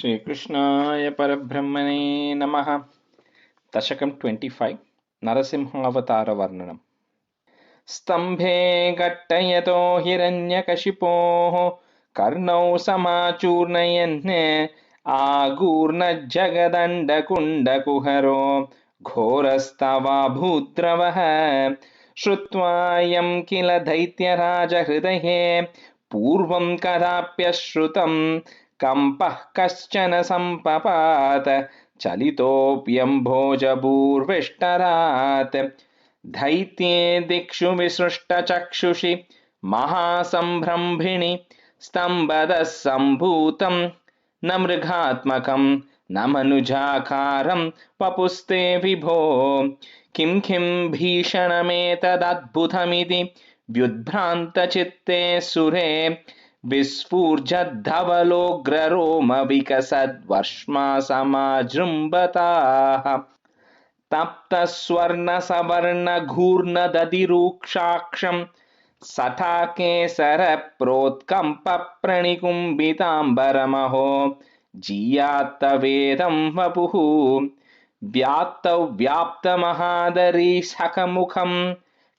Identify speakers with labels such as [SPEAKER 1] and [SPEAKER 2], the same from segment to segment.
[SPEAKER 1] శ్రీకృష్ణాయ పరబ్రహ్మణే నమః. దశకం 25 నరసింహావతార వర్ణనం. స్తంభే ఘట్టయతో హిరణ్యకశిపోః కర్ణౌ సమాచూర్ణయన్ ఆగూర్ణజ్జగదండకుండకుహరో ఘోరస్తవాభూద్రవః శ్రుత్వాయం కిల దైత్యరాజహృదయే పూర్వం కదాప్యశ్రుతం కంపః కశ్చన సంపపాత చలితోऽప్యంభోజభూర్విష్టరాత్ దైత్యే దిక్షు విసృష్టచక్షుషి మహాసంభ్రంభిణి స్తంభదః సంభూతం న మృగాత్మకం న మనుజాకారం వపుస్తే విభో కిం కిం భీషణమేతదద్భుతమితి వ్యుద్భ్రాంతచిత్తే సురే విస్ఫూర్జద్ధవలోగ్రరోమ వికసద్వర్ష్మా సమాజృంభతాః తప్తస్వర్ణసవర్ణఘూర్ణదదిరూక్షాక్షం సఠాకేసర ప్రోత్కంప ప్రణికుంభితాంబరమహో జీయాత్తవేదం వపుః వ్యాప్తమహాదరీ సఖముఖం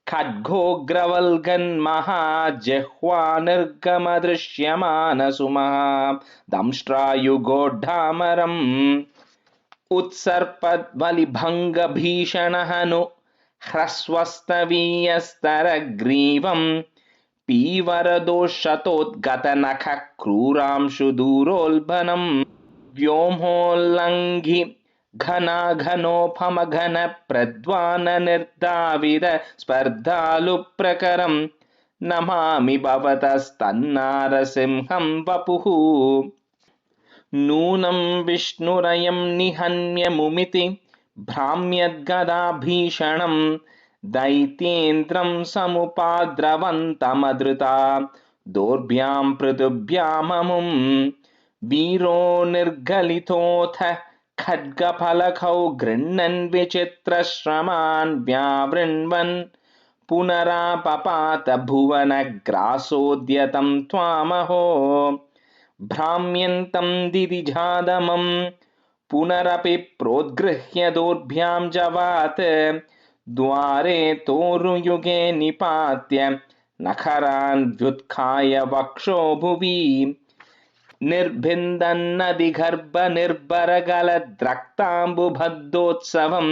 [SPEAKER 1] ఖడ్గోగ్రవల్గన్మహాజిహ్వానిర్గమదృశ్యమానసుమః దంష్ట్రాయుగోఢామరం ఉత్సర్పద్బలిభంగభీషణహను హ్రస్వస్తవీయస్తరగ్రీవం పీవరదోషతోద్గతనఖ క్రూరాంశుదూరోల్బణం వ్యోమోల్లంఘి ఘనాఘనోపమఘన ప్రద్వాన నిర్దావిద స్పర్ధాలు ప్రకరం నమామి భవతస్తన్నారసింహం వపుః నూనం విష్ణురయం నిహన్యముమితి భ్రామ్యద్గదాభీషణం దైత్యేంద్రం సముపాద్రవంతమధృతా దోర్భ్యాం పృథుభ్యామముం వీరో నిర్గలితోऽథ ఖడ్గఫలకౌ గృహ్ణన్ విచిత్రశ్రమాన్ వ్యావృణ్వన్ పునరాపపాత భువనగ్రాసోద్యతం త్వామహో భ్రామ్యంతం దిదిజాదమం పునరపి ప్రోద్గృహ్య దోర్భ్యాం జవాత్ ద్వారే తోరుయుగే నిపాత్య నఖరాన్ వ్యుత్ఖాయ వక్షో భువి నిర్భిందన్నదిగర్భ నిర్భరగలద్రక్తాంబుభద్దోత్సవం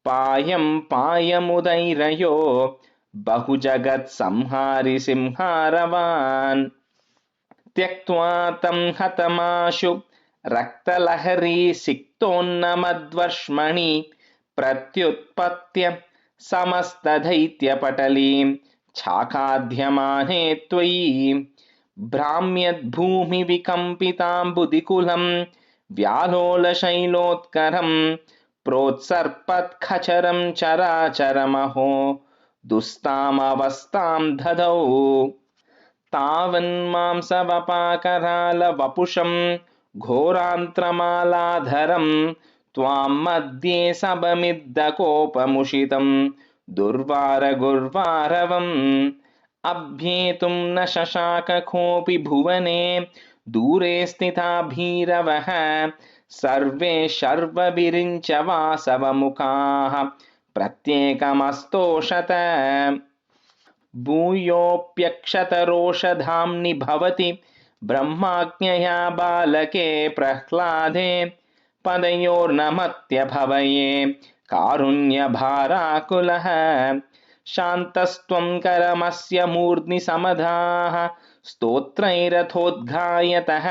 [SPEAKER 1] పాయం పాయముదైరయో బహుజగత్ సంహారి సింహారవాన్ త్యక్త్వా తం హతమాశు రక్తలహరీ సిక్తోన్నమద్వర్ష్మణి ప్రత్యుత్పత్య సమస్తదైత్యపటలీం ఛాకాధ్యమానే త్వయి భ్రామ్యద్భూమి వికంపితాంబుదికులం వ్యాలోలశైలోత్కరం ప్రోత్సర్పత్ఖచరం చరాచరమహో దుస్తామవస్తాం దదౌ తావన్మాంసవపాకరాల వపుషం ఘోరాంత్రమాలాధరం త్వాం మధ్యే సభమిద్దకోపముషితం దుర్వారగుర్వారవం అభ్యేతుం న శశాక కోపి భువనే దూరే స్థితా భీరవః సర్వే శర్వవిరించ వాసవముఖాః ప్రత్యేకమస్తోషత భూయోऽప్యక్షతరోషధామ్ని భవతి బ్రహ్మాజ్ఞయా బాలకే ప్రహ్లాదే పదయోర్నమత్యభవయే కారుణ్యభారాకులః శాంతస్త్వం కరమస్య మూర్ధ్ని సమధాః స్తోత్రైరథోద్ఘాయతః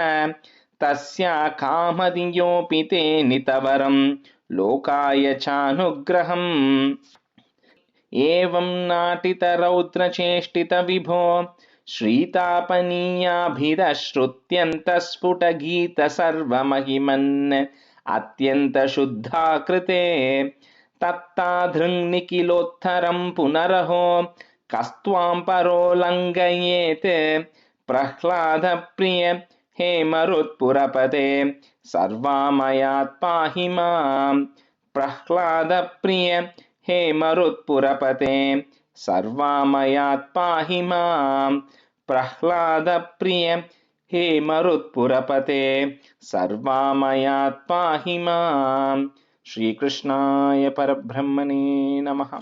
[SPEAKER 1] తస్యా కామదియోऽపి తే నితవరం లోకాయ చానుగ్రహం ఏవం నాటితరౌద్రచేష్టిత విభో శ్రీతాపనీయాభిదశ్రుత్యంతస్ఫుటగీత సర్వమహిమన్ అత్యంతశుద్ధాకృతే తత్తాధృన్నిఖిలోత్తరం పునరహో కస్త్వాం పరోలంఘయేత్ ప్రహ్లాద ప్రియ హే మరుత్పురపతే సర్వామయాత్ పాహి మాం ప్రహ్లాద ప్రియ హే మరుత్పురపతే సర్వామయాత్ పాహి మాం ప్రహ్లాద ప్రియ हे मरुत्पुरपते सर्वामयात् पाहि माम्। श्रीकृष्णाय परब्रह्मणे नमः।